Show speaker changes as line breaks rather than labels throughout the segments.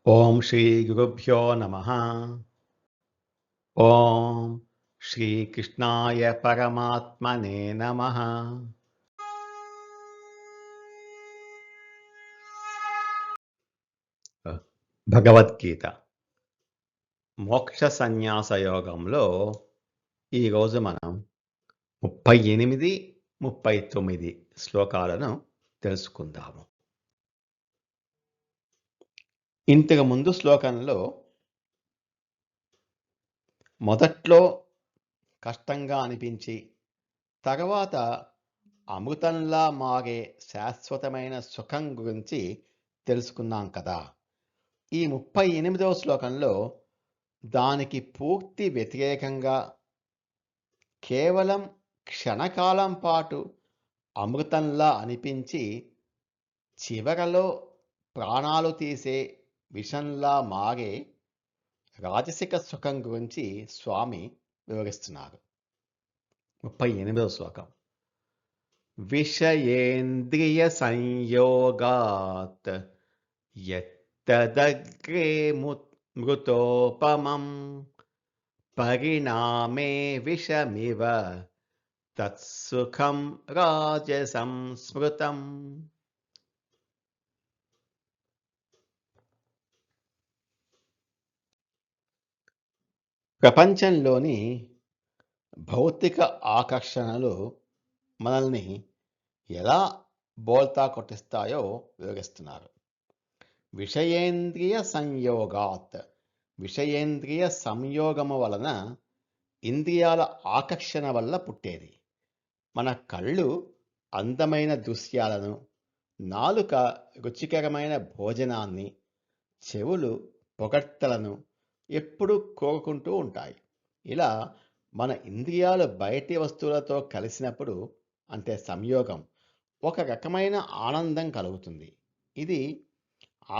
ఓం శ్రీ గురుభ్యో నమః. ఓం శ్రీకృష్ణాయ పరమాత్మనే నమః. భగవద్గీత మోక్ష సన్యాస యోగంలో ఈరోజు మనం 38, 39 శ్లోకాలను తెలుసుకుందాము. ఇంతకు ముందు శ్లోకంలో మొదట్లో కష్టంగా అనిపించి తర్వాత అమృతంలా మారే శాశ్వతమైన సుఖం గురించి తెలుసుకున్నాం కదా. ఈ 38వ శ్లోకంలో దానికి పూర్తి వ్యతిరేకంగా కేవలం క్షణకాలం పాటు అమృతంలా అనిపించి చివరలో ప్రాణాలు తీసే విషంలా మారే రాజసిక సుఖం గురించి స్వామి వివరిస్తున్నారు. 38వ శ్లోకం. విషయేంద్రియ సంయోగాత్ యత్తదగ్రే మృతోపమం పరిణామే విషమివ తత్సుఖం రాజసం స్మృతం. ప్రపంచంలోని భౌతిక ఆకర్షణలు మనల్ని ఎలా బోల్తా కొట్టిస్తాయో వివరిస్తున్నారు. విషయేంద్రియ సంయోగాత్, విషయేంద్రియ సంయోగము వలన ఇంద్రియాల ఆకర్షణ వల్ల పుట్టేది. మన కళ్ళు అందమైన దృశ్యాలను, నాలుక రుచికరమైన భోజనాన్ని, చెవులు పొగడ్తలను ఎప్పుడూ కోరుకుంటూ ఉంటాయి. ఇలా మన ఇంద్రియాలు బయటి వస్తువులతో కలిసినప్పుడు, అంటే సంయోగం, ఒక రకమైన ఆనందం కలుగుతుంది. ఇది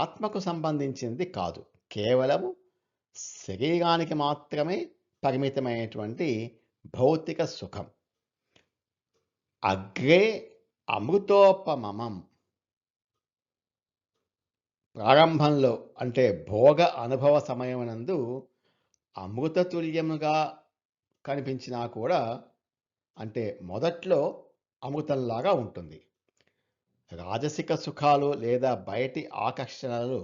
ఆత్మకు సంబంధించింది కాదు, కేవలము శరీరానికి మాత్రమే పరిమితమైనటువంటి భౌతిక సుఖం. అగ్రే అమృతోపమం, ప్రారంభంలో అంటే భోగ అనుభవ సమయమునందు అమృతతుల్యముగా కనిపించినా కూడా, అంటే మొదట్లో అమృతంలాగా ఉంటుంది. రాజసిక సుఖాలు లేదా బయటి ఆకర్షణలు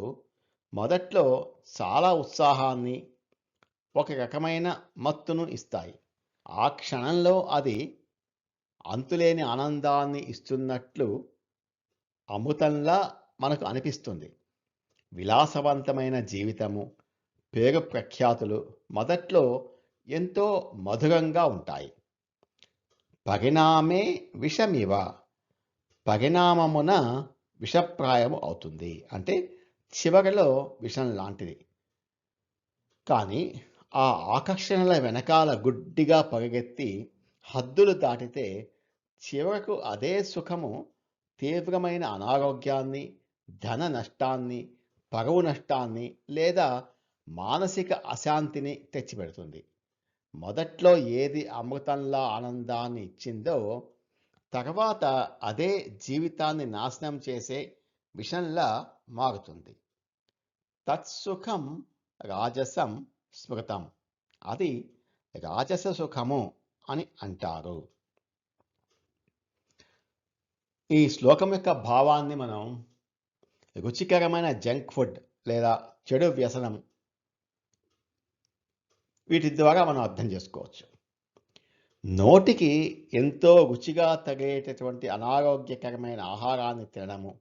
మొదట్లో చాలా ఉత్సాహాన్ని, ఒక రకమైన మత్తును ఇస్తాయి. ఆ క్షణంలో అది అంతులేని ఆనందాన్ని ఇస్తున్నట్లు అమృతంలా మనకు అనిపిస్తుంది. విలాసవంతమైన జీవితము, పేరు ప్రఖ్యాతులు మొదట్లో ఎంతో మధురంగా ఉంటాయి. పరిణామే విషమివ, పరిణామమున విషప్రాయము అవుతుంది, అంటే చివరిలో విషం లాంటిది. కానీ ఆ ఆకర్షణల వెనకాల గుడ్డిగా పరిగెత్తి హద్దులు దాటితే చివరకు అదే సుఖము తీవ్రమైన అనారోగ్యాన్ని, ధన నష్టాన్ని, పరువు నష్టాన్ని లేదా మానసిక అశాంతిని తెచ్చిపెడుతుంది. మొదట్లో ఏది అమృతంలా ఆనందాన్ని ఇచ్చిందో తర్వాత అదే జీవితాన్ని నాశనం చేసే విషంలా మారుతుంది. తత్సుఖం రాజసం స్మృతం, అది రాజస సుఖము అని అంటారు. ఈ శ్లోకం యొక్క భావాన్ని మనం రుచికరమైన జంక్ ఫుడ్ లేదా చెడు వ్యసనం, వీటి ద్వారా మనం అర్థం చేసుకోవచ్చు. నోటికి ఎంతో రుచిగా తగిలేటటువంటి అనారోగ్యకరమైన ఆహారాన్ని తినడము,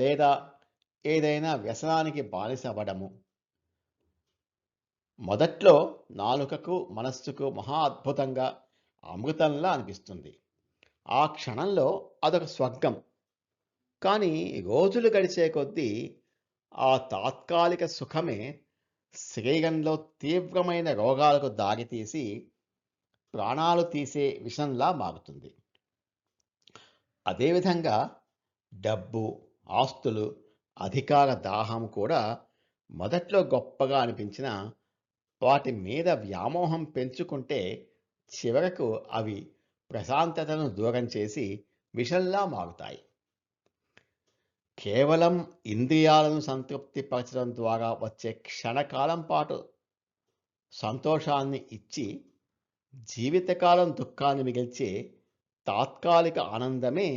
లేదా ఏదైనా వ్యసనానికి బానిస అవ్వడము మొదట్లో నాలుకకు, మనస్సుకు మహా అద్భుతంగా అమృతంలా అనిపిస్తుంది. ఆ క్షణంలో అదొక స్వర్గం. కానీ రోజులు గడిచే కొద్దీ ఆ తాత్కాలిక సుఖమే శరీరంలో తీవ్రమైన రోగాలకు దారితీసి ప్రాణాలు తీసే విషంలా మారుతుంది. అదేవిధంగా డబ్బు, ఆస్తులు, అధికార దాహం కూడా మొదట్లో గొప్పగా అనిపించిన వాటి మీద వ్యామోహం పెంచుకుంటే చివరకు అవి ప్రశాంతతను దూరం చేసి విషంలా మారుతాయి. కేవలం ఇంద్రియాలను సంతృప్తిపరచడం ద్వారా వచ్చే క్షణకాలం పాటు సంతోషాన్ని ఇచ్చి జీవితకాలం దుఃఖాన్ని మిగిల్చే తాత్కాలిక ఆనందమే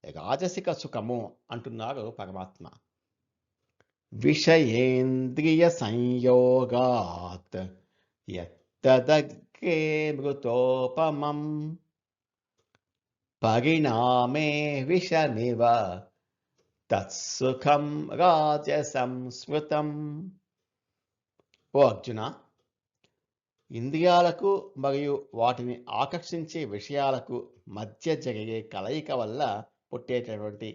రాజసిక సుఖము అంటున్నారు పరమాత్మ. విషయేంద్రియ సంయోగాత్ యత్తదగ్రే మృతోపమం పరిణామే విషమివ తత్సుఖం రాజసం స్మృతం. ఓ అర్జున, ఇంద్రియాలకు మరియు వాటిని ఆకర్షించే విషయాలకు మధ్య జరిగే కలయిక వల్ల పుట్టేటటువంటి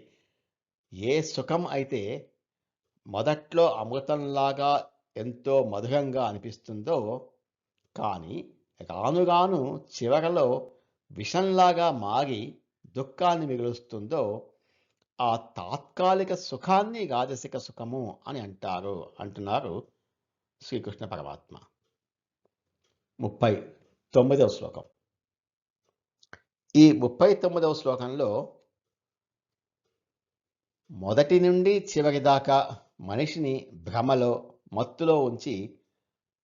ఏ సుఖం అయితే మొదట్లో అమృతంలాగా ఎంతో మధురంగా అనిపిస్తుందో, కానీ రాను రాను చివరలో విషంలాగా మారి దుఃఖాన్ని మిగులుస్తుందో, ఆ తాత్కాలిక సుఖాన్ని రాజసిక సుఖము అని అంటున్నారు శ్రీకృష్ణ పరమాత్మ. 39వ శ్లోకం. ఈ 39వ శ్లోకంలో మొదటి నుండి చివరి దాకా మనిషిని భ్రమలో, మత్తులో ఉంచి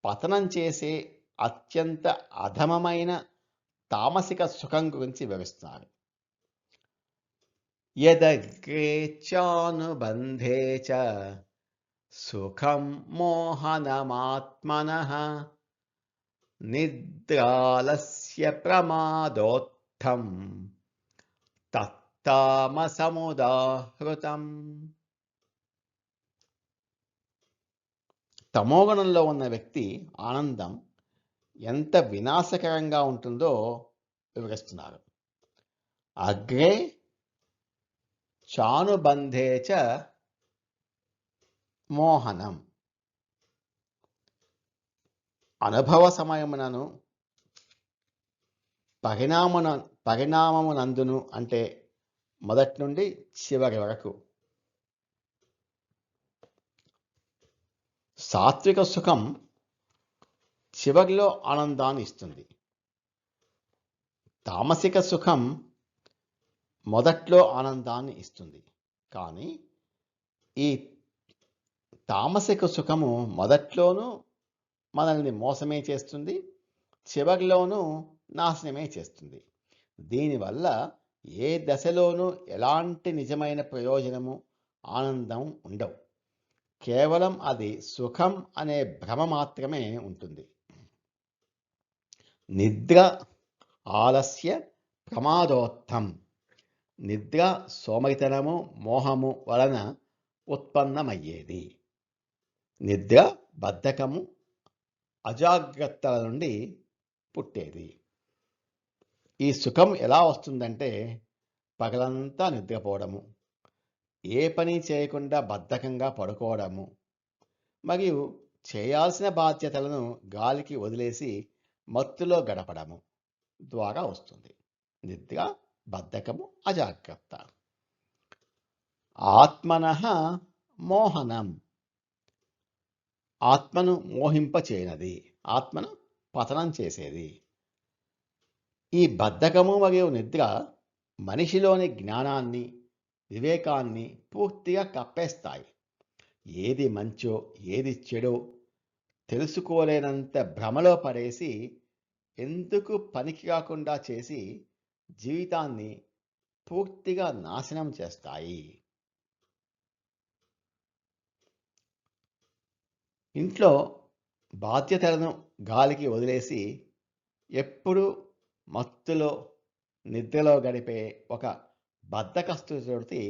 పతనం చేసే అత్యంత అధమమైన తామసిక సుఖం గురించి వివరిస్తున్నారు. యదగ్రే చానుబంధే చ సుఖం మోహనమాత్మనః నిద్రాలస్య ప్రమాదోత్థం తత్తామసముదాహృతం. తమోగుణంలో ఉన్న వ్యక్తి ఆనందం ఎంత వినాశకరంగా ఉంటుందో వివరిస్తున్నారు. అగ్రే చానుబంధే చ మోహనం. అనుభవ సమయమునను పరిణామమునందును, అంటే మొదటి నుండి చివరి వరకు సాత్విక సుఖం చివరిలో ఆనందాన్ని ఇస్తుంది. తామసిక సుఖం మొదట్లో ఆనందాన్ని ఇస్తుంది. కానీ ఈ తామసిక సుఖము మొదట్లోనూ మనల్ని మోసమే చేస్తుంది, చివరిలోనూ నాశనమే చేస్తుంది. దీనివల్ల ఏ దశలోనూ ఎలాంటి నిజమైన ప్రయోజనము, ఆనందం ఉండవు. కేవలం అది సుఖం అనే భ్రమ మాత్రమే ఉంటుంది. నిద్ర ఆలస్య ప్రమాదోత్థం. నిద్ర సోమరితనము, మోహము వలన ఉత్పన్నమయ్యేది. నిద్ర బద్ధకము, అజాగ్రత్తల నుండి పుట్టేది. ఈ సుఖం ఎలా వస్తుందంటే పగలంతా నిద్రపోవడము, ఏ పని చేయకుండా బద్ధకంగా పడుకోవడము, మరియు చేయాల్సిన బాధ్యతలను గాలికి వదిలేసి మత్తులో గడపడము ద్వారా వస్తుంది. నిద్ర, బద్ధకము, అజాగ్రత్త. ఆత్మనః మోహనం. ఆత్మను మోహింపచేయనది, ఆత్మను పతనం చేసేది. ఈ బద్ధకము మరియు నిద్ర మనిషిలోని జ్ఞానాన్ని, వివేకాన్ని పూర్తిగా కప్పేస్తాయి. ఏది మంచో ఏది చెడో తెలుసుకోలేనంత భ్రమలో పడేసి, ఎందుకు పనికి కాకుండా చేసి జీవితాన్ని పూర్తిగా నాశనం చేస్తాయి. ఇంట్లో బాధ్యతలను గాలికి వదిలేసి ఎప్పుడు మత్తులో, నిద్రలో గడిపే ఒక బద్ధకస్తుడితోటి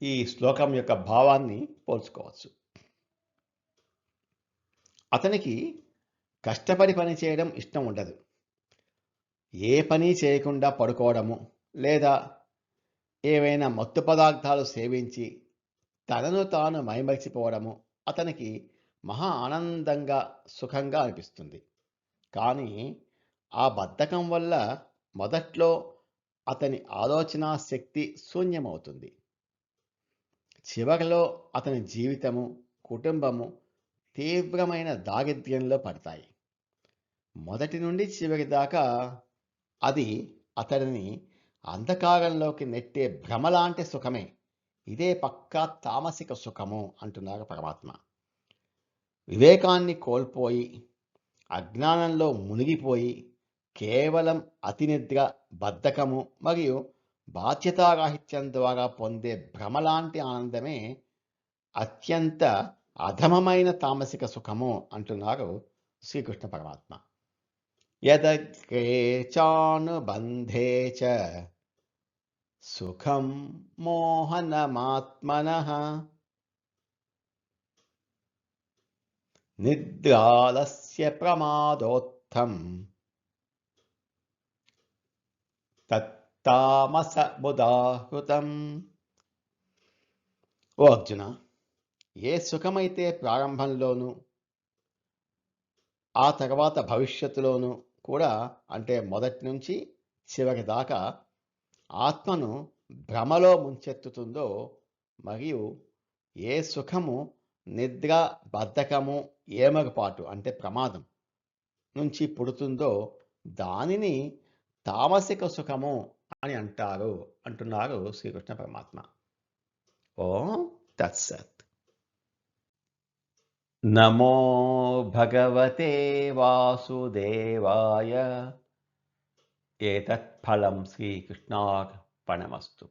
ఈ శ్లోకం యొక్క భావాన్ని పోల్చుకోవచ్చు. అతనికి కష్టపడి పని చేయడం ఇష్టం ఉండదు. ఏ పని చేయకుండా పడుకోవడము, లేదా ఏవైనా మత్తు పదార్థాలు సేవించి తనను తాను మైమరిచిపోవడము అతనికి మహా ఆనందంగా, సుఖంగా అనిపిస్తుంది. కానీ ఆ బద్ధకం వల్ల మొదట్లో అతని ఆలోచన శక్తి శూన్యమవుతుంది. చివరిలో అతని జీవితము, కుటుంబము తీవ్రమైన దారిద్ర్యంలో పడతాయి. మొదటి నుండి చివరి దాకా అది అతడిని అంధకారంలోకి నెట్టే భ్రమలాంటి సుఖమే. ఇదే పక్కా తామసిక సుఖము అంటున్నారు పరమాత్మ. వివేకాన్ని కోల్పోయి అజ్ఞానంలో మునిగిపోయి కేవలం అతినిద్ర, బద్ధకము మరియు బాధ్యతారాహిత్యం ద్వారా పొందే భ్రమలాంటి ఆనందమే అత్యంత అధమమైన తామసిక సుఖము అంటున్నారు శ్రీకృష్ణ పరమాత్మ. యదగ్రే చానుబంధే చ సుఖం మోహనమాత్మనః నిద్రాలస్య ప్రమాదోత్థం తత్తామస బుధాహృతం. ఓ అర్జున, ఏ సుఖమైతే ప్రారంభంలోనూ ఆ తర్వాత భవిష్యత్తులోనూ కూడా, అంటే మొదటి నుంచి చివరి దాకా ఆత్మను భ్రమలో ముంచెత్తుతుందో, మరియు ఏ సుఖము నిద్ర, బద్ధకము, ఏమగపాటు అంటే ప్రమాదం నుంచి పుడుతుందో దానిని తామసిక సుఖము అని అంటారు అంటున్నారు శ్రీకృష్ణ పరమాత్మ. ఓం తత్సత్. నమో భగవతే వాసుదేవాయ. ఏతత్ ఫలం శ్రీకృష్ణార్పణమస్తు.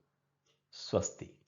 స్వస్తి.